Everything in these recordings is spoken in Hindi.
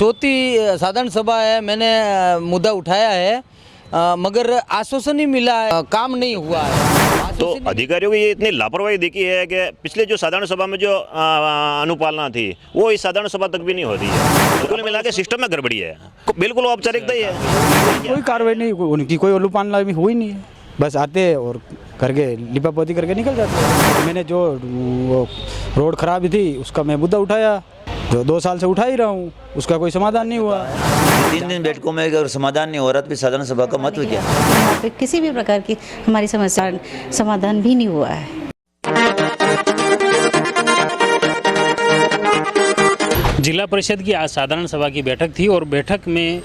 चौथी साधारण सभा है, मैंने मुद्दा उठाया है मगर आश्वासन नहीं मिला है, काम नहीं हुआ है। तो अधिकारियों की ये इतनी लापरवाही देखी है कि पिछले जो साधारण सभा में जो अनुपालना थी वो इस साधारण सभा तक भी नहीं होती है। कुल मिला के सिस्टम में गड़बड़ी है, बिल्कुल औपचारिकता ही है। कोई कार्रवाई नहीं, उनकी कोई अनुपालना भी हुई नहीं है, बस आते और करके लिपापोती करके निकल जाते। मैंने जो रोड खराब थी उसका मैं मुद्दा उठाया, जो 2 साल से उठा ही रहा हूँ, उसका कोई समाधान नहीं हुआ। 3 दिन बैठकों में अगर समाधान नहीं हो रहा तो फिर साधारण सभा का महत्व क्या है? यहाँ पे किसी भी प्रकार की हमारी समस्या समाधान भी नहीं हुआ है। जिला परिषद की आज साधारण सभा की बैठक थी और बैठक में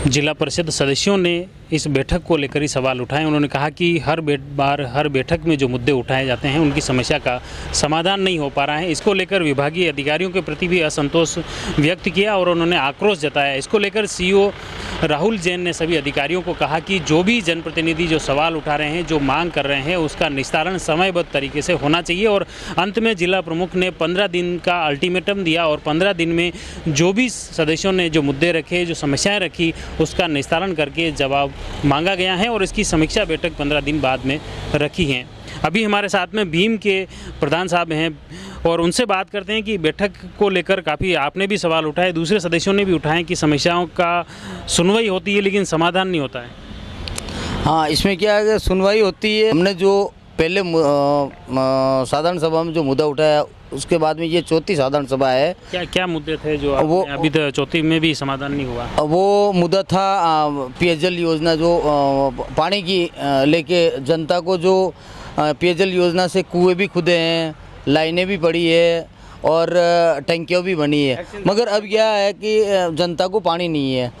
जिला परिषद सदस्यों ने इस बैठक को लेकर ही सवाल उठाए। उन्होंने कहा कि हर बैठक में जो मुद्दे उठाए जाते हैं उनकी समस्या का समाधान नहीं हो पा रहा है। इसको लेकर विभागीय अधिकारियों के प्रति भी असंतोष व्यक्त किया और उन्होंने आक्रोश जताया। इसको लेकर सीईओ राहुल जैन ने सभी अधिकारियों को कहा कि जो भी जनप्रतिनिधि जो सवाल उठा रहे हैं, जो मांग कर रहे हैं, उसका निस्तारण समयबद्ध तरीके से होना चाहिए। और अंत में जिला प्रमुख ने 15 दिन का अल्टीमेटम दिया और 15 दिन में जो भी सदस्यों ने जो मुद्दे रखे, जो समस्याएं रखी, उसका निस्तारण करके जवाब मांगा गया है और इसकी समीक्षा बैठक 15 दिन बाद में रखी है। अभी हमारे साथ में भीम के प्रधान साहब हैं और उनसे बात करते हैं कि बैठक को लेकर काफ़ी आपने भी सवाल उठाए, दूसरे सदस्यों ने भी उठाए कि समस्याओं का सुनवाई होती है लेकिन समाधान नहीं होता है। हाँ, इसमें क्या है कि सुनवाई होती है। हमने जो पहले साधारण सभा में जो मुद्दा उठाया उसके बाद में ये चौथी साधारण सभा है। क्या क्या मुद्दे थे जो वो अभी तो चौथी में भी समाधान नहीं हुआ? वो मुद्दा था पेयजल योजना, जो पानी की लेके जनता को जो पेयजल योजना से कुएं भी खुदे हैं, लाइनें भी पड़ी है और टंकियाँ भी बनी है, मगर अब क्या है कि जनता को पानी नहीं है,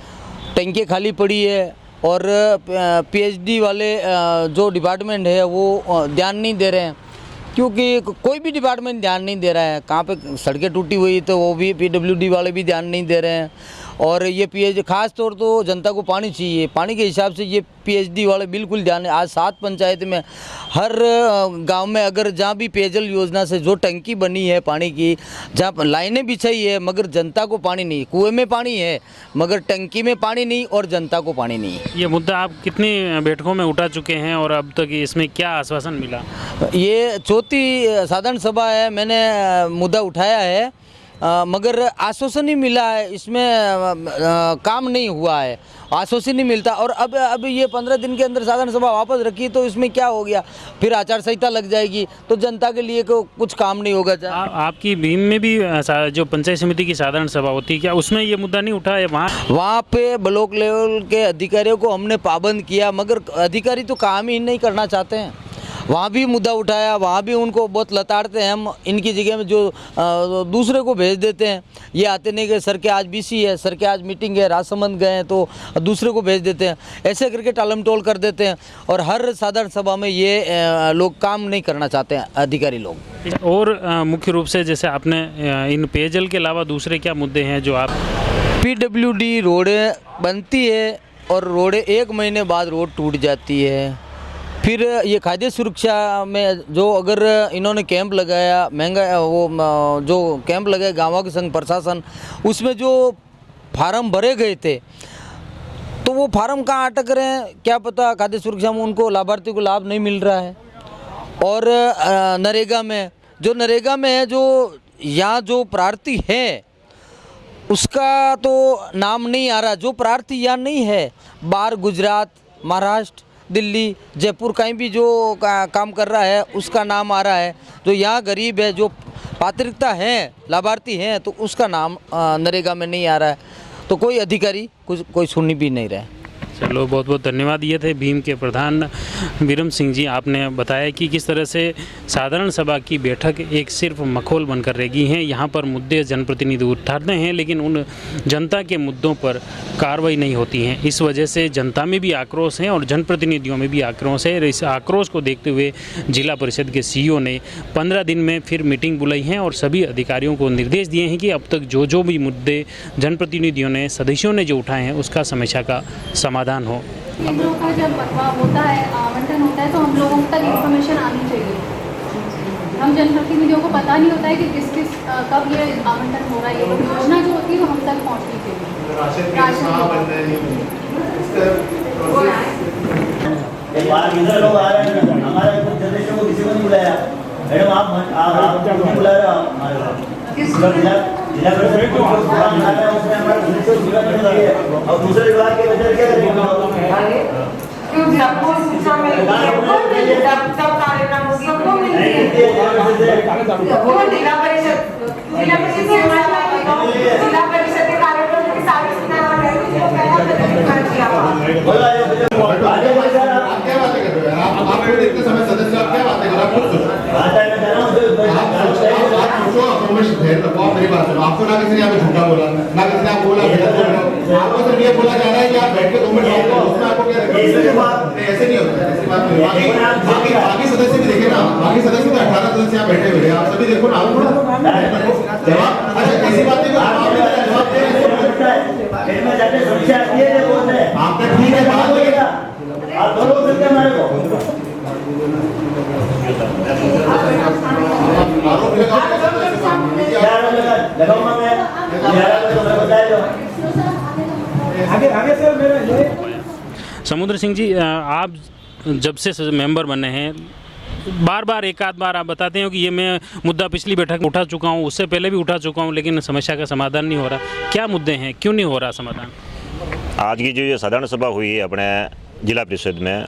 टंकियाँ खाली पड़ी है और पीएचडी वाले जो डिपार्टमेंट है वो ध्यान नहीं दे रहे हैं, क्योंकि कोई भी डिपार्टमेंट ध्यान नहीं दे रहा है। कहाँ पे सड़कें टूटी हुई तो वो भी पीडब्ल्यूडी वाले भी ध्यान नहीं दे रहे हैं। और ये पीएच खास तौर तो जनता को पानी चाहिए, पानी के हिसाब से ये पीएचडी वाले बिल्कुल ध्यान। आज 7 पंचायत में हर गांव में अगर जहाँ भी पेयजल योजना से जो टंकी बनी है पानी की, जहाँ लाइनें बिछाई है, मगर जनता को पानी नहीं। कुएं में पानी है मगर टंकी में पानी नहीं और जनता को पानी नहीं। ये मुद्दा आप कितनी बैठकों में उठा चुके हैं और अब तक इसमें क्या आश्वासन मिला? ये चौथी साधारण सभा है, मैंने मुद्दा उठाया है मगर आश्वासन नहीं मिला है, इसमें काम नहीं हुआ है, आश्वासन नहीं मिलता। और अब ये 15 दिन के अंदर साधारण सभा वापस रखी तो इसमें क्या हो गया, फिर आचार संहिता लग जाएगी तो जनता के लिए कुछ काम नहीं होगा। आपकी भीम में भी जो पंचायत समिति की साधारण सभा होती है, क्या उसमें ये मुद्दा नहीं उठा है? वहाँ पे ब्लॉक लेवल के अधिकारियों को हमने पाबंद किया, मगर अधिकारी तो काम ही नहीं करना चाहते हैं। वहाँ भी मुद्दा उठाया, वहाँ भी उनको बहुत लताड़ते हैं हम, इनकी जगह में जो दूसरे को भेज देते हैं। ये आते नहीं कि सर के आज बीसी है, सर के आज मीटिंग है, राजसमंद गए हैं तो दूसरे को भेज देते हैं। ऐसे करके टालम टोल कर देते हैं और हर साधारण सभा में ये लोग काम नहीं करना चाहते हैं अधिकारी लोग। और मुख्य रूप से जैसे आपने इन पेयजल के अलावा दूसरे क्या मुद्दे हैं जो आप? पीडब्ल्यूडी रोडें बनती है और रोडें 1 महीने बाद रोड टूट जाती है। फिर ये खाद्य सुरक्षा में जो अगर इन्होंने कैंप लगाया, महंगा वो जो कैंप लगाया गाँवों के संघ प्रशासन, उसमें जो फार्म भरे गए थे तो वो फार्म कहाँ अटक रहे हैं क्या पता। खाद्य सुरक्षा में उनको लाभार्थी को लाभ नहीं मिल रहा है। और नरेगा में है, जो यहाँ जो प्रार्थी है उसका तो नाम नहीं आ रहा। जो प्रार्थी यहाँ नहीं है, बाहर गुजरात, महाराष्ट्र, दिल्ली, जयपुर कहीं भी जो काम कर रहा है उसका नाम आ रहा है। जो यहाँ गरीब है, जो पात्रता है, लाभार्थी हैं, तो उसका नाम नरेगा में नहीं आ रहा है। तो कोई अधिकारी कोई सुन भी नहीं रहा है। चलो, बहुत बहुत धन्यवाद। ये थे भीम के प्रधान विरम सिंह जी। आपने बताया कि किस तरह से साधारण सभा की बैठक एक सिर्फ मखौल बनकर रह गई है। यहाँ पर मुद्दे जनप्रतिनिधि उठाते हैं लेकिन उन जनता के मुद्दों पर कार्रवाई नहीं होती है। इस वजह से जनता में भी आक्रोश है और जनप्रतिनिधियों में भी आक्रोश है। इस आक्रोश को देखते हुए जिला परिषद के सीईओ ने 15 दिन में फिर मीटिंग बुलाई है और सभी अधिकारियों को निर्देश दिए हैं कि अब तक जो भी मुद्दे जनप्रतिनिधियों ने, सदस्यों ने जो उठाए हैं उसका समस्या का समाधान हो। हम लोगों का जब होता है, आवंटन होता है, तो हम लोगों तक इन्फॉर्मेशन आनी चाहिए। हम जनप्रतिनिधियों को पता नहीं होता है कि किस किस कब ये आवंटन हो रहा है। ये योजना जो होती है वो हम तक पहुँचनी चाहिए। लोग आ रहे हैं, हमारे कुछ सदस्यों को किसी को नहीं बुलाया। मैडम आप नहीं बुला रहे हो हमारे जिला परिषद को उसमें हमारे सदस्यों को बुला नहीं है और दूसरे विभाग के बच्चे क्या करेंगे? आपको ना किसी ने यहाँ पे झूठा बोला, ना किसी ने आप बोला, आपको सिर्फ ये बोला जा रहा है कि आप बैठ के 2 मिनट बात करो, उसमें आपको क्या ऐसे नहीं होता है। ऐसी बात नहीं। बाकी सदस्य भी देखे ना, बाकी सदस्य तो 18 सदस्य यहाँ बैठे हुए हैं, आप सभी देखो ना। आप जवाब अच्छा ऐसी बात नहीं, जवाब दे आपने ठीक है बात करेगा आप दोनों सकते हमारे को समुद्र सिंह जी, आप जब से मेंबर बने हैं, बार बार एक आध बार आप बताते हो कि ये मैं मुद्दा पिछली बैठक में उठा चुका हूँ, उससे पहले भी उठा चुका हूँ, लेकिन समस्या का समाधान नहीं हो रहा। क्या मुद्दे हैं, क्यों नहीं हो रहा समाधान? आज की जो ये साधारण सभा हुई है अपने जिला परिषद में,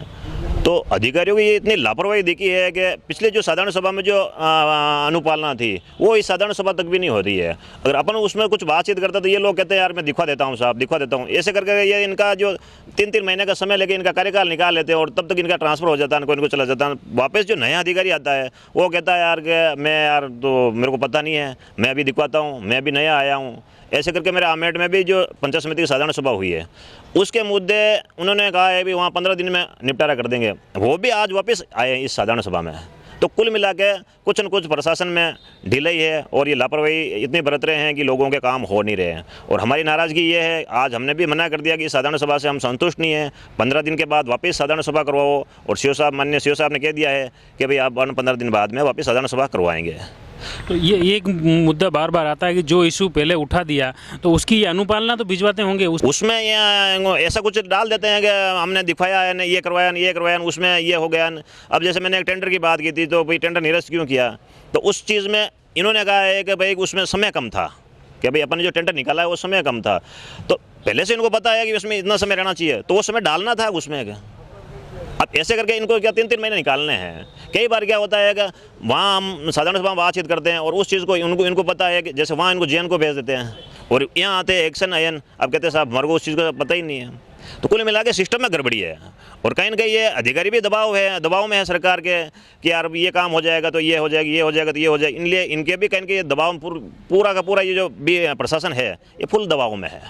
तो अधिकारियों की ये इतनी लापरवाही दिखी है कि पिछले जो साधारण सभा में जो अनुपालना थी वो इस साधारण सभा तक भी नहीं हो रही है। अगर अपन उसमें कुछ बातचीत करते तो ये लोग कहते हैं यार मैं दिखा देता हूँ साहब, दिखा देता हूँ, ऐसे करके ये इनका जो 3-3 महीने का समय लेके इनका कार्यकाल निकाल लेते हैं और तब तक इनका ट्रांसफ़र हो जाता है, कोई इनको चला जाता है। वापस जो नया अधिकारी आता है वो कहता है यार कि मैं यार तो मेरे को पता नहीं है, मैं अभी दिखवाता हूँ, मैं अभी नया आया हूँ। ऐसे करके मेरे आमेट में भी जो पंचायत समिति की साधारण सभा हुई है उसके मुद्दे उन्होंने कहा है भी वहाँ 15 दिन में निपटारा कर देंगे, वो भी आज वापस आए इस साधारण सभा में। तो कुल मिला के कुछ न कुछ प्रशासन में ढिलाई है और ये लापरवाही इतनी बरत रहे हैं कि लोगों के काम हो नहीं रहे हैं। और हमारी नाराज़गी ये है, आज हमने भी मना कर दिया कि साधारण सभा से हम संतुष्ट नहीं हैं, 15 दिन के बाद वापस साधारण सभा करवाओ। और सीओ साहब, माननीय सीओ साहब ने कह दिया है कि भाई आप 15 दिन बाद में वापस साधारण सभा करवाएंगे। तो ये एक मुद्दा बार बार आता है कि जो इशू पहले उठा दिया तो उसकी ये अनुपालना तो भिजवाते होंगे, उसमें ऐसा कुछ डाल देते हैं कि हमने दिखाया है ना, ये करवाया ना, ये करवाया ना, उसमें ये हो गया। अब जैसे मैंने एक टेंडर की बात की थी तो भाई टेंडर निरस्त क्यों किया, तो उस चीज़ में इन्होंने कहा है कि भाई उसमें समय कम था, कि भाई अपन ने जो टेंडर निकाला है वो समय कम था। तो पहले से इनको पता है कि उसमें इतना समय रहना चाहिए, तो वो समय डालना था उसमें। अब ऐसे करके इनको क्या 3-3 महीने निकालने हैं। कई बार क्या होता है कि वहाँ हम साधारण सभा में बातचीत करते हैं और उस चीज़ को इनको पता है कि जैसे वहाँ इनको जेएन को भेज देते हैं और यहाँ आते हैं एक्शन आयन, अब कहते हैं साहब हमारे को उस चीज़ का पता ही नहीं है। तो कुल मिला के सिस्टम में गड़बड़ी है और कहीं ना कहीं ये अधिकारी भी दबाव में है सरकार के कि यार ये काम हो जाएगा तो ये हो जाएगा, ये हो जाएगा तो ये हो जाएगा। इसलिए इनके भी कहीं ना कहीं दबाव पूरा का पूरा ये जो भी प्रशासन है ये फुल दबाव में है।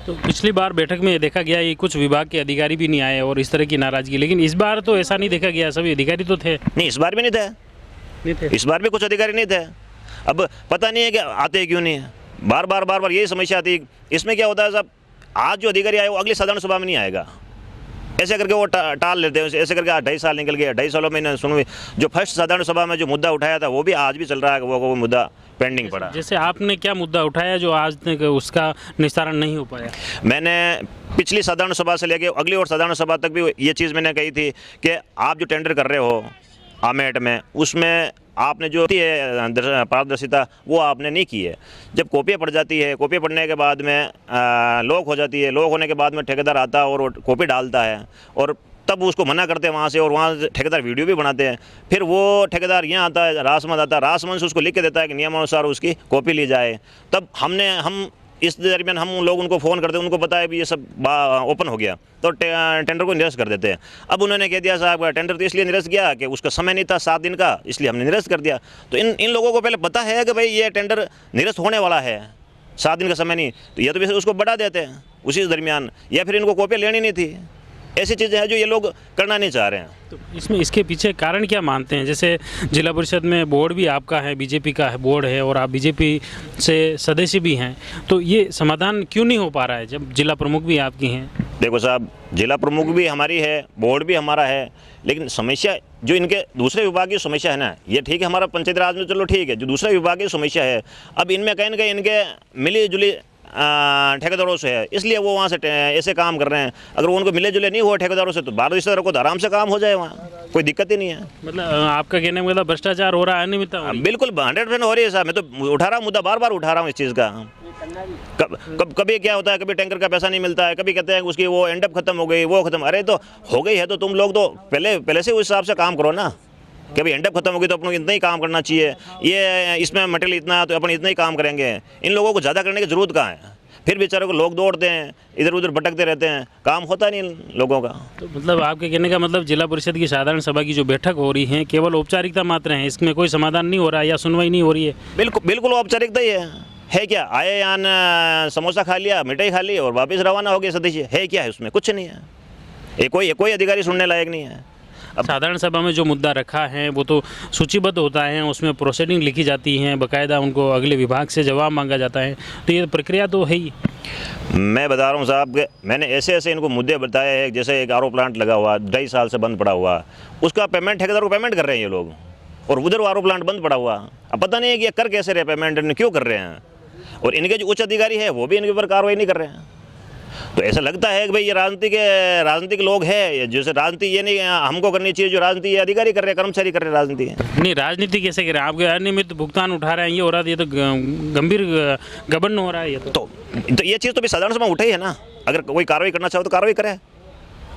तो पिछली बार बैठक में देखा गया ये कुछ विभाग के अधिकारी भी नहीं आए और इस तरह की नाराजगी, लेकिन इस बार तो ऐसा नहीं देखा गया, सभी अधिकारी तो थे। नहीं, इस बार भी नहीं थे, इस बार भी कुछ अधिकारी नहीं थे। अब पता नहीं है कि आते क्यों नहीं है, बार बार यही समस्या आती। इसमें क्या होता है साहब, आज जो अधिकारी आए वो अगली साधारण सभा में नहीं आएगा, ऐसे करके वो टाल लेते हैं। ऐसे करके 2.5 साल निकल गया, 2.5 सालों में सुनो जो फर्स्ट साधारण सभा में जो मुद्दा उठाया था वो भी आज भी चल रहा है, वो मुद्दा पेंडिंग पड़ा। जैसे आपने क्या मुद्दा उठाया जो आज तक उसका निस्तारण नहीं हो पाया? मैंने पिछली साधारण सभा से लेके अगली और साधारण सभा तक भी ये चीज़ मैंने कही थी कि आप जो टेंडर कर रहे हो आमेट में, उसमें आपने जो है पारदर्शिता वो आपने नहीं की है। जब कॉपियाँ पड़ जाती है, कॉपी पढ़ने के बाद में लॉक हो जाती है, लॉक होने के बाद में ठेकेदार आता है और कॉपी डालता है और तब उसको मना करते हैं वहाँ से, और वहाँ ठेकेदार वीडियो भी बनाते हैं। फिर वो ठेकेदार यहाँ आता है, राजमंच आता है, राजमंच उसको लिख के देता है कि नियमानुसार उसकी कॉपी ली जाए। तब हम इस दरमियान हम लोग उनको फ़ोन करते हैं, उनको पता है भी ये सब ओपन हो गया तो टेंडर को निरस्त कर देते हैं। अब उन्होंने कह दिया साहब टेंडर तो इसलिए निरस्त किया कि उसका समय नहीं था 7 दिन का, इसलिए हमने निरस्त कर दिया। तो इन लोगों को पहले पता है कि भाई ये टेंडर निरस्त होने वाला है, 7 दिन का समय नहीं, तो ये तो उसको बढ़ा देते हैं उसी दरमियान, या फिर इनको कॉपी लेनी नहीं थी। ऐसी चीज़ें हैं जो ये लोग करना नहीं चाह रहे हैं। तो इसमें इसके पीछे कारण क्या मानते हैं? जैसे जिला परिषद में बोर्ड भी आपका है, बीजेपी का है बोर्ड है और आप बीजेपी से सदस्य भी हैं, तो ये समाधान क्यों नहीं हो पा रहा है जब जिला प्रमुख भी आपकी हैं? देखो साहब, जिला प्रमुख भी हमारी है, बोर्ड भी हमारा है, लेकिन समस्या जो इनके दूसरे विभाग की समस्या है ना, ये ठीक है, हमारा पंचायती राज में चलो ठीक है, जो दूसरे विभाग की समस्या है, अब इनमें कहीं ना कहीं इनके मिली जुली ठेकेदारों से है, इसलिए वो वहाँ से ऐसे काम कर रहे हैं। अगर उनको मिले जुले नहीं हुआ ठेकेदारों से तो बाहर रिश्तेदारों को तो आराम से काम हो जाए, वहाँ कोई दिक्कत ही नहीं है। मतलब आपका कहने का मतलब भ्रष्टाचार हो रहा है, अनियमितता हो रही है। बिल्कुल 100% हो रही है साहब, मैं तो उठा रहा हूँ मुद्दा, बार बार उठा रहा हूँ इस चीज़ का। कभी क्या होता है, कभी टैंकर का पैसा नहीं मिलता है, कभी कहते हैं उसकी वो एंडअप खत्म हो गई, वो खत्म। अरे तो हो गई है तो तुम लोग तो पहले से उस हिसाब से काम करो ना, कि भाई एंडअप खत्म होगी तो अपन को इतना ही काम करना चाहिए, ये इसमें मटेरियल इतना तो अपन इतना ही काम करेंगे। इन लोगों को ज़्यादा करने की ज़रूरत कहाँ है? फिर बेचारों को लोग दौड़ते हैं, इधर उधर भटकते रहते हैं, काम होता नहीं इन लोगों का। तो मतलब आपके कहने का मतलब जिला परिषद की साधारण सभा की जो बैठक हो रही है केवल औपचारिकता मात्र है, इसमें कोई समाधान नहीं हो रहा है या सुनवाई नहीं हो रही है? बिल्कुल औपचारिकता ही है क्या? आए यहाँ समोसा खा लिया, मिठाई खा ली और वापस रवाना हो गए सदस्य, है क्या है उसमें? कुछ नहीं है। ये कोई अधिकारी सुनने लायक नहीं है। अब साधारण सभा में जो मुद्दा रखा है वो तो सूचीबद्ध होता है, उसमें प्रोसीडिंग लिखी जाती है, बाकायदा उनको अगले विभाग से जवाब मांगा जाता है, तो ये प्रक्रिया तो है ही। मैं बता रहा हूँ साहब कि मैंने ऐसे इनको मुद्दे बताए हैं, जैसे एक आरओ प्लांट लगा हुआ 2.5 साल से बंद पड़ा हुआ, उसका पेमेंट ठेकेदार को पेमेंट कर रहे हैं ये लोग, और उधर आरओ प्लांट बंद पड़ा हुआ। अब पता नहीं है कि ये कर कैसे रहे, पेमेंट क्यों कर रहे हैं, और इनके जो उच्च अधिकारी है वो भी इनके ऊपर कार्रवाई नहीं कर रहे हैं। तो ऐसा लगता है कि भाई ये राजनीतिक लोग हैं, जैसे राजनीति ये नहीं हमको करनी चाहिए, जो राजनीति ये अधिकारी कर रहे हैं, कर्मचारी कर रहे हैं राजनीति। नहीं, राजनीति कैसे करें? आपके अनियमित भुगतान उठा रहे हैं, ये हो रहा है, ये तो गंभीर गबन हो रहा है। ये तो ये चीज़ तो भी साधारण सभा उठाई है ना, अगर कोई कार्रवाई करना चाहो तो कार्रवाई करे।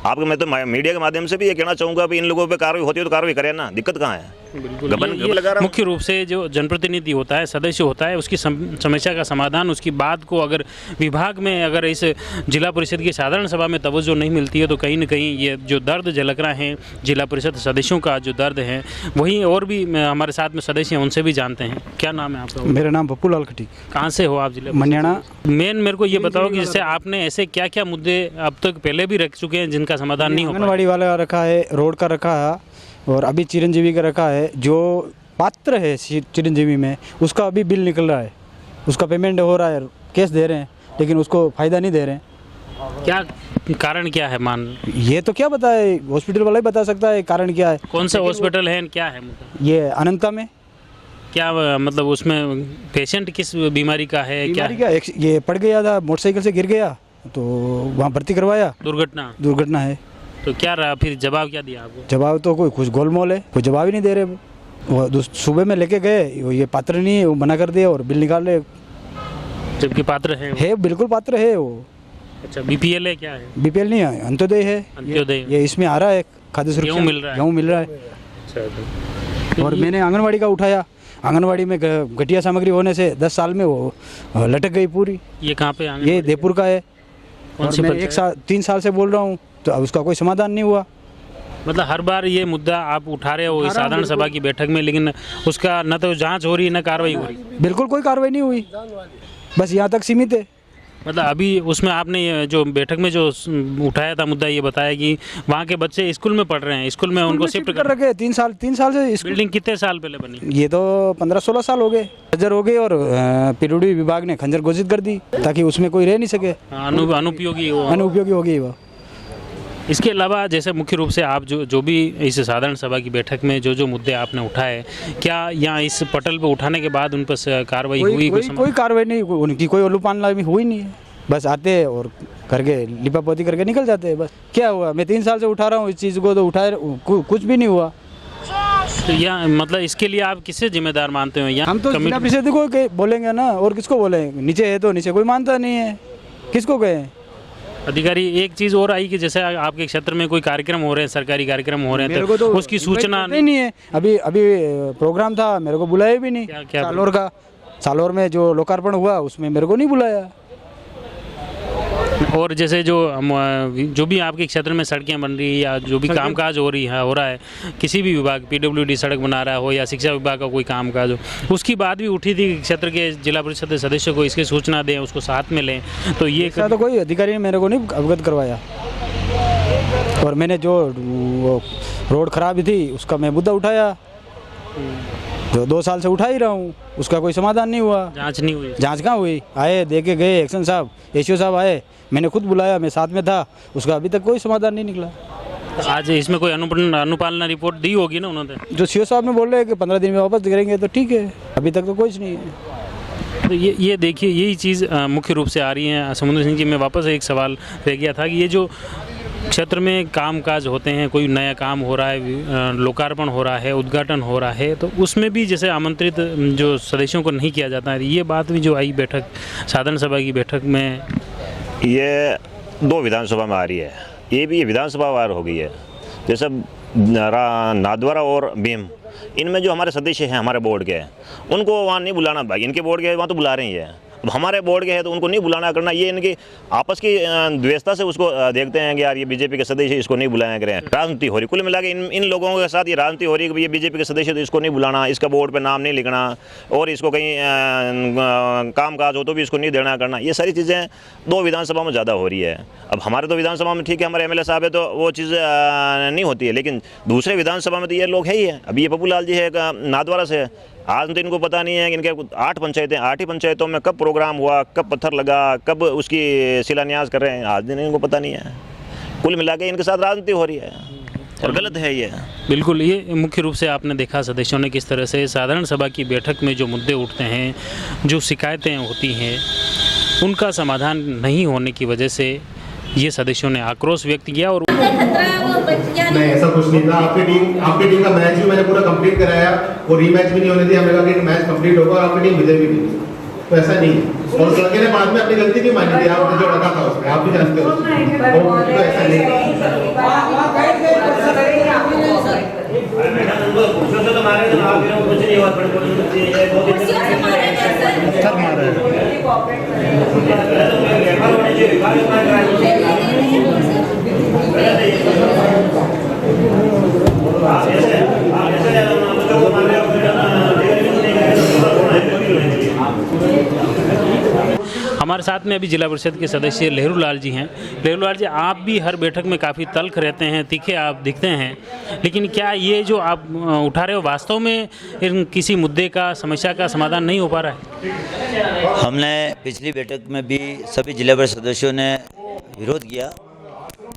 आपको मैं तो मीडिया के माध्यम से भी ये कहना चाहूँगा कि इन लोगों पे कार्रवाई होती है तो कार्रवाई करें ना, दिक्कत कहाँ है? मुख्य रूप से जो जनप्रतिनिधि होता है, सदस्य होता है, उसकी समस्या का समाधान, उसकी बात को अगर विभाग में अगर इस जिला परिषद की साधारण सभा में तवज्जो नहीं मिलती है तो कहीं ना कहीं ये जो दर्द झलक रहा है जिला परिषद सदस्यों का जो दर्द है, वहीं और भी हमारे साथ में सदस्य हैं, उनसे भी जानते हैं। क्या नाम है आपका? मेरा नाम पप्पू लाल खटी। कहाँ से हो आप? जिले मनियाना। मेन मेरे को ये बताओ कि जैसे आपने ऐसे क्या क्या मुद्दे अब तक पहले भी रख चुके हैं जिनका समाधान नहीं हो पाया? आंगनबाड़ी वाला रखा है, रोड का रखा है, और अभी चिरंजीवी का रखा है। जो पात्र है चिरंजीवी में उसका अभी बिल निकल रहा है, उसका पेमेंट हो रहा है, केस दे रहे हैं, लेकिन उसको फ़ायदा नहीं दे रहे हैं। क्या कारण क्या है? मान ये तो क्या बताए, हॉस्पिटल वाला ही बता सकता है कारण क्या है। कौन सा हॉस्पिटल है, क्या है? ये अनंता में। क्या मतलब उसमें पेशेंट किस बीमारी का है? क्या ये पड़ गया था, मोटरसाइकिल से गिर गया तो वहाँ भर्ती करवाया। दुर्घटना है। तो क्या रहा फिर? जवाब क्या दिया आपको? जवाब तो कोई कुछ गोलमोल है, कोई जवाब ही नहीं दे रहे। वो सुबह में लेके गए, ये पात्र नहीं है, वो मना कर दिया और बिल निकाल रहे, जबकि पात्र है बिल्कुल पात्र है वो। अच्छा, बीपीएल है? क्या है? बीपीएल नहीं है, अंत्योदय है। ये इसमें आ रहा है, खाद्य सुरक्षा गेहूँ मिल रहा है। अच्छा, और मैंने आंगनबाड़ी का उठाया, आंगनबाड़ी में घटिया सामग्री होने से 10 साल में वो लटक गई पूरी। ये कहाँ पे? ये देपुर का है। और मैं 3 साल से बोल रहा हूँ तो अब उसका कोई समाधान नहीं हुआ। मतलब हर बार ये मुद्दा आप उठा रहे हो इस साधारण सभा की बैठक में, लेकिन उसका न तो जांच हो रही न कार्रवाई हो रही। बिल्कुल कोई कार्रवाई नहीं हुई, बस यहाँ तक सीमित है। मतलब अभी उसमें आपने जो बैठक में जो उठाया था मुद्दा, ये बताया कि वहाँ के बच्चे स्कूल में पढ़ रहे हैं, स्कूल में उनको शिफ्ट कर रखे 3 साल से। बिल्डिंग कितने साल पहले बनी? ये तो 15-16 साल हो गए। खंजर हो गई और पीडब्ल्यूडी विभाग ने खंजर घोषित कर दी ताकि उसमें कोई रह नहीं सके। अनुपयोगी हो गई वो। इसके अलावा जैसे मुख्य रूप से आप जो भी इस साधारण सभा की बैठक में जो मुद्दे आपने उठाए, क्या यहाँ इस पटल पर उठाने के बाद उन पर कार्रवाई हुई? कोई कार्रवाई नहीं, उनकी कोई उल्लूपान हुई नहीं है। बस आते और करके लिपापोती करके निकल जाते हैं। बस क्या हुआ? मैं 3 साल से उठा रहा हूँ इस चीज़ को, तो उठाए कुछ भी नहीं हुआ। तो यहाँ मतलब इसके लिए आप किसे जिम्मेदार मानते हो? यहाँ हम तो जिला परिषद को बोलेंगे ना, और किसको बोलेंगे? नीचे है तो नीचे कोई मानता नहीं है, किसको कहें? अधिकारी एक चीज़ और आई कि जैसे आपके क्षेत्र में कोई कार्यक्रम हो रहे हैं, सरकारी कार्यक्रम हो रहे हैं, तो उसकी सूचना नहीं है। अभी प्रोग्राम था, मेरे को बुलाया भी नहीं। क्या सालोर में जो लोकार्पण हुआ उसमें मेरे को नहीं बुलाया। और जैसे जो भी आपके क्षेत्र में सड़कें बन रही है या जो भी कामकाज हो रहा है, किसी भी विभाग, पीडब्ल्यूडी सड़क बना रहा हो या शिक्षा विभाग का कोई कामकाज हो, उसकी बात भी उठी थी क्षेत्र के जिला परिषद सदस्यों को इसकी सूचना दें, उसको साथ में लें। तो ये तो कोई अधिकारी ने मेरे को नहीं अवगत करवाया। और मैंने जो रोड खराब थी उसका मैं मुद्दा उठाया। जो 2 साल से उठा ही रहा हूँ, उसका कोई समाधान नहीं हुआ। जांच नहीं हुई। जांच कहाँ हुई? आए दे के गए एक्शन साहब, एसओ साहब आए, मैंने खुद बुलाया, मैं साथ में था, उसका अभी तक कोई समाधान नहीं निकला। तो आज इसमें कोई अनुपालना रिपोर्ट दी होगी ना उन्होंने? जो सीओ साहब ने बोल रहे हैं कि 15 दिन में वापस करेंगे, तो ठीक है, अभी तक तो कुछ नहीं है। तो ये देखिए, यही चीज़ मुख्य रूप से आ रही है। समुद्र सिंह जी, में वापस एक सवाल रह गया था कि ये जो क्षेत्र में कामकाज होते हैं, कोई नया काम हो रहा है, लोकार्पण हो रहा है, उद्घाटन हो रहा है, तो उसमें भी जैसे आमंत्रित जो सदस्यों को नहीं किया जाता है, ये बात भी जो आई बैठक, साधारण सभा की बैठक में, ये 2 विधानसभा में आ रही है, ये भी विधानसभा वार हो गई है। जैसे नादवारा और भीम, इनमें जो हमारे सदस्य हैं हमारे बोर्ड के, उनको वहाँ नहीं बुलाना, भाई इनके बोर्ड के वहाँ तो बुला रहे हैं। अब हमारे बोर्ड के हैं तो उनको नहीं बुलाना करना, ये इनकी आपस की द्वेषता से उसको देखते हैं कि यार ये बीजेपी के सदस्य, इसको नहीं बुलाया करें। राजनीति हो रही, कुल मिला के इन लोगों के साथ ये राजनीति हो रही है कि ये बीजेपी के सदस्य, तो इसको नहीं बुलाना, इसका बोर्ड पे नाम नहीं लिखना, और इसको कहीं काम काज हो तो भी इसको नहीं देना करना। ये सारी चीज़ें 2 विधानसभा में ज़्यादा हो रही है। अब हमारे तो विधानसभा में ठीक है, हमारे एमएलए साहब है तो वो चीज़ नहीं होती है, लेकिन दूसरे विधानसभा में तो ये लोग है ही है। अभी ये पप्पू लाल जी है नादवारा से, आज तो इनको पता नहीं है कि इनके 8 पंचायतें, 8 ही पंचायतों में कब प्रोग्राम हुआ, कब पत्थर लगा, कब उसकी शिलान्यास कर रहे हैं, आज दिन इनको पता नहीं है। कुल मिला के इनके साथ राजनीति हो रही है और गलत है ये। बिल्कुल, ये मुख्य रूप से आपने देखा सदस्यों ने किस तरह से साधारण सभा की बैठक में जो मुद्दे उठते हैं, जो शिकायतें होती हैं, उनका समाधान नहीं होने की वजह से ये सदस्यों ने आक्रोश व्यक्त किया। और नहीं, ऐसा कुछ नहीं था। आपकी टीम का मैच भी मैंने पूरा कंप्लीट कराया, और रीमैच भी नहीं होने दिया। हमने कहा कि मैच कंप्लीट होगा और आपकी टीम विजय भी नहीं, तो ऐसा नहीं है। और लड़के ने बाद में अपनी गलती नहीं मानी थी, आपने जो रखा था उसमें, आप भी जानते हो, तो ऐसा नहीं हमारे साथ में अभी जिला परिषद के सदस्य लहरू लाल जी हैं। लहरू लाल जी, आप भी हर बैठक में काफ़ी तल्ख रहते हैं, तीखे आप दिखते हैं, लेकिन क्या ये जो आप उठा रहे हो वास्तव में इन किसी मुद्दे का, समस्या का समाधान नहीं हो पा रहा है? हमने पिछली बैठक में भी सभी जिला परिषद सदस्यों ने विरोध किया,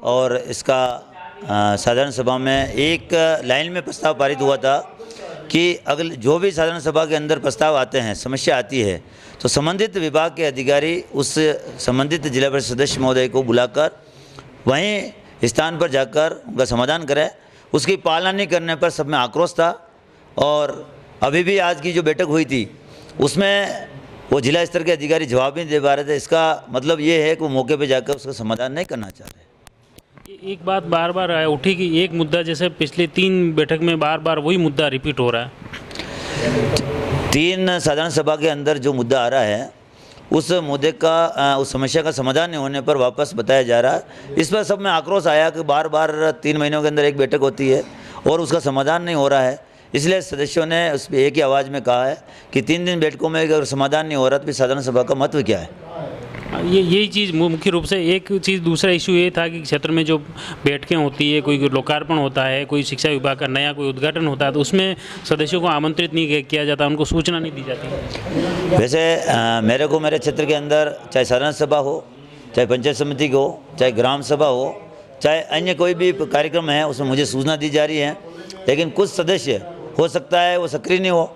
और इसका साधारण सभा में एक लाइन में प्रस्ताव पारित हुआ था कि अगले जो भी साधारण सभा के अंदर प्रस्ताव आते हैं, समस्या आती है, तो संबंधित विभाग के अधिकारी उस संबंधित जिला परिषद सदस्य महोदय को बुलाकर वहीं स्थान पर जाकर उनका समाधान करें। उसकी पालना नहीं करने पर सब में आक्रोश था। और अभी भी आज की जो बैठक हुई थी उसमें वो जिला स्तर के अधिकारी जवाब नहीं दे पा रहे थे। इसका मतलब ये है कि वो मौके पर जाकर उसका समाधान नहीं करना चाह रहे। एक बात बार बार उठी कि एक मुद्दा जैसे पिछले 3 बैठक में बार बार वही मुद्दा रिपीट हो रहा है। 3 साधारण सभा के अंदर जो मुद्दा आ रहा है, उस मुद्दे का, उस समस्या का समाधान नहीं होने पर वापस बताया जा रहा है। इस पर सब में आक्रोश आया कि बार बार 3 महीनों के अंदर एक बैठक होती है और उसका समाधान नहीं हो रहा है। इसलिए सदस्यों ने उस पर एक ही आवाज़ में कहा है कि 3 दिन बैठकों में अगर समाधान नहीं हो रहा तो फिर साधारण सभा का महत्व क्या है। यही चीज़ मुख्य रूप से एक चीज़, दूसरा इशू ये था कि क्षेत्र में जो बैठकें होती है, कोई लोकार्पण होता है, कोई शिक्षा विभाग का नया कोई उद्घाटन होता है, तो उसमें सदस्यों को आमंत्रित नहीं किया जाता, उनको सूचना नहीं दी जाती। वैसे मेरे को मेरे क्षेत्र के अंदर चाहे साधारण सभा हो, चाहे पंचायत समिति की हो, चाहे ग्राम सभा हो, चाहे अन्य कोई भी कार्यक्रम है, उसमें मुझे सूचना दी जा रही है। लेकिन कुछ सदस्य हो सकता है वो सक्रिय नहीं हो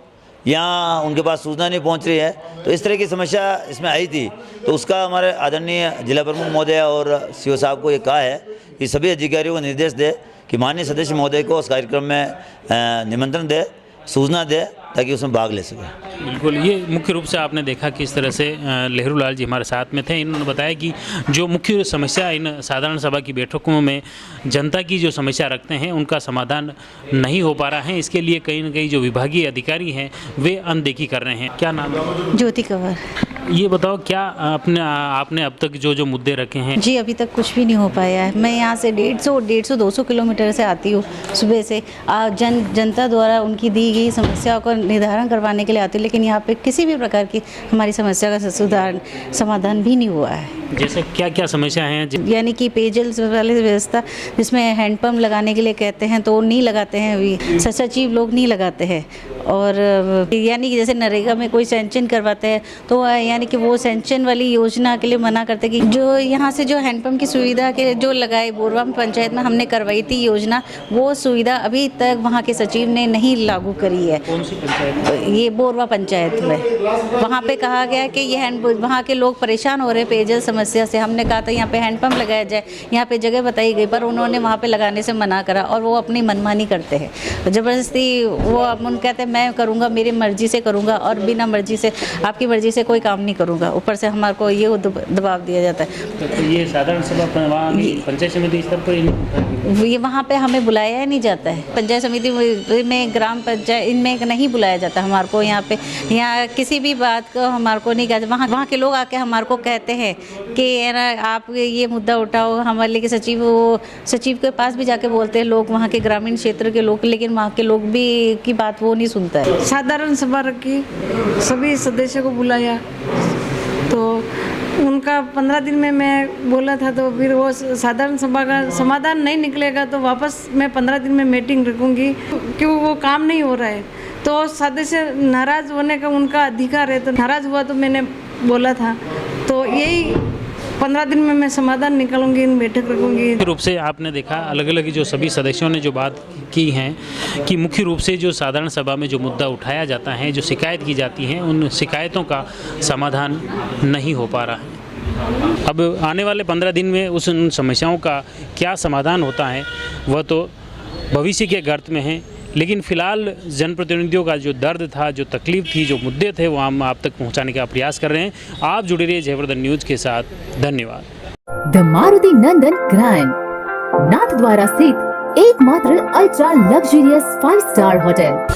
या उनके पास सूचना नहीं पहुंच रही है, तो इस तरह की समस्या इसमें आई थी। तो उसका हमारे आदरणीय जिला प्रमुख महोदय और सीओ साहब को ये कहा है कि सभी अधिकारियों को निर्देश दे कि माननीय सदस्य महोदय को उस कार्यक्रम में निमंत्रण दे, सूचना दे, ताकि उसमें भाग ले सके। बिल्कुल, ये मुख्य रूप से आपने देखा किस तरह से लहरू लाल जी हमारे साथ में थे। इन्होंने बताया कि जो मुख्य समस्या इन साधारण सभा की बैठकों में जनता की जो समस्या रखते हैं उनका समाधान नहीं हो पा रहा है। इसके लिए कहीं ना कहीं जो विभागीय अधिकारी हैं वे अनदेखी कर रहे हैं। क्या नाम है? ज्योति कंवर। ये बताओ, क्या आपने अब तक जो मुद्दे रखे हैं? जी, अभी तक कुछ भी नहीं हो पाया है। मैं यहाँ से 150-200 किलोमीटर से आती हूँ सुबह से। जनता द्वारा उनकी दी गई समस्याओं का निर्धारण करवाने के लिए आती हूँ, लेकिन यहाँ पे किसी भी प्रकार की हमारी समस्या का समाधान भी नहीं हुआ है। जैसे क्या क्या समस्या हैं? यानी कि पेयजल वाली व्यवस्था, जिसमें हैंडपम्प लगाने के लिए कहते हैं तो नहीं लगाते हैं, अभी सचिव लोग नहीं लगाते हैं। और यानी कि जैसे नरेगा में कोई सेंक्शन करवाते हैं तो यानी कि वो सेंक्शन वाली योजना के लिए मना करते हैं कि जो यहाँ से जो हैंडपम्प की सुविधा के जो लगाए बोरवा पंचायत में हमने करवाई थी योजना, वो सुविधा अभी तक वहाँ के सचिव ने नहीं लागू करी है। कौन सी पंचायत? ये बोरवा पंचायत में वहाँ पे कहा गया कि ये वहाँ के लोग परेशान हो रहे हैं पेयजल समस्या से। हमने कहा था यहाँ पे हैंडपम्प लगाया जाए, यहाँ पे जगह बताई गई, पर उन्होंने वहाँ पे लगाने से मना करा और वो अपनी मनमानी करते हैं ज़बरदस्ती। वो अब कहते हैं मैं करूँगा, मेरी मर्जी से करूँगा और बिना मर्जी से आपकी मर्जी से कोई काम नहीं करूँगा। ऊपर से हमारे को ये दबाव दिया जाता है। तो ये साधारण सभा पंचायत समिति स्तर पर ये वहाँ पे हमें बुलाया नहीं जाता है। पंचायत समिति में, ग्राम पंचायत इनमें नहीं बुलाया जाता हमारे को। यहाँ पे यहाँ किसी भी बात को हमारे को नहीं कहते। वहाँ के लोग आके हमारे को कहते हैं कि ना आप ये मुद्दा उठाओ। हमारे लेके सचिव के पास भी जाके बोलते हैं लोग, वहाँ के ग्रामीण क्षेत्र के लोग, लेकिन वहाँ के लोग भी की बात वो नहीं सुनता है। साधारण सभा रखी, सभी सदस्यों को बुलाया, तो उनका 15 दिन में मैं बोला था, तो फिर वो साधारण सभा का समाधान नहीं निकलेगा तो वापस मैं 15 दिन में मीटिंग रखूँगी, क्यों वो काम नहीं हो रहा है। तो सदस्य नाराज़ होने का उनका अधिकार है, तो नाराज़ हुआ तो मैंने बोला था, तो यही 15 दिन में मैं समाधान निकालूंगी, इन बैठक रखूंगी। मुख्य रूप से आपने देखा अलग अलग जो सभी सदस्यों ने जो बात की है कि मुख्य रूप से जो साधारण सभा में जो मुद्दा उठाया जाता है, जो शिकायत की जाती है, उन शिकायतों का समाधान नहीं हो पा रहा है। अब आने वाले 15 दिन में उन समस्याओं का क्या समाधान होता है वह तो भविष्य के गर्त में है, लेकिन फिलहाल जनप्रतिनिधियों का जो दर्द था, जो तकलीफ थी, जो मुद्दे थे, वो हम आप तक पहुंचाने का प्रयास कर रहे हैं। आप जुड़े रहिए जयवर्धन न्यूज़ के साथ। धन्यवाद। The Maruti Nandan grand Nathdwara स्थित एकमात्र ultra luxurious 5 star hotel.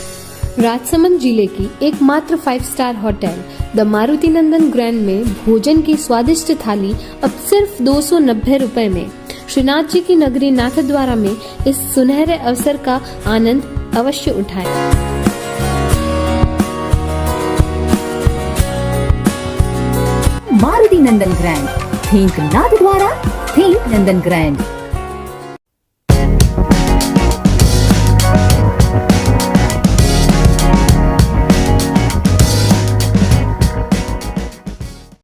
Rajsamand जिले की एकमात्र 5 star hotel the Maruti Nandan grand में भोजन की स्वादिष्ट थाली अब सिर्फ 290 रुपए में। श्रीनाथ जी की नगरी नाथद्वारा में इस सुनहरे अवसर का आनंद अवश्य उठाएं। मारुति नंदन ग्रैंड, थिंक नाथद्वारा, थिंक नंदन ग्रैंड।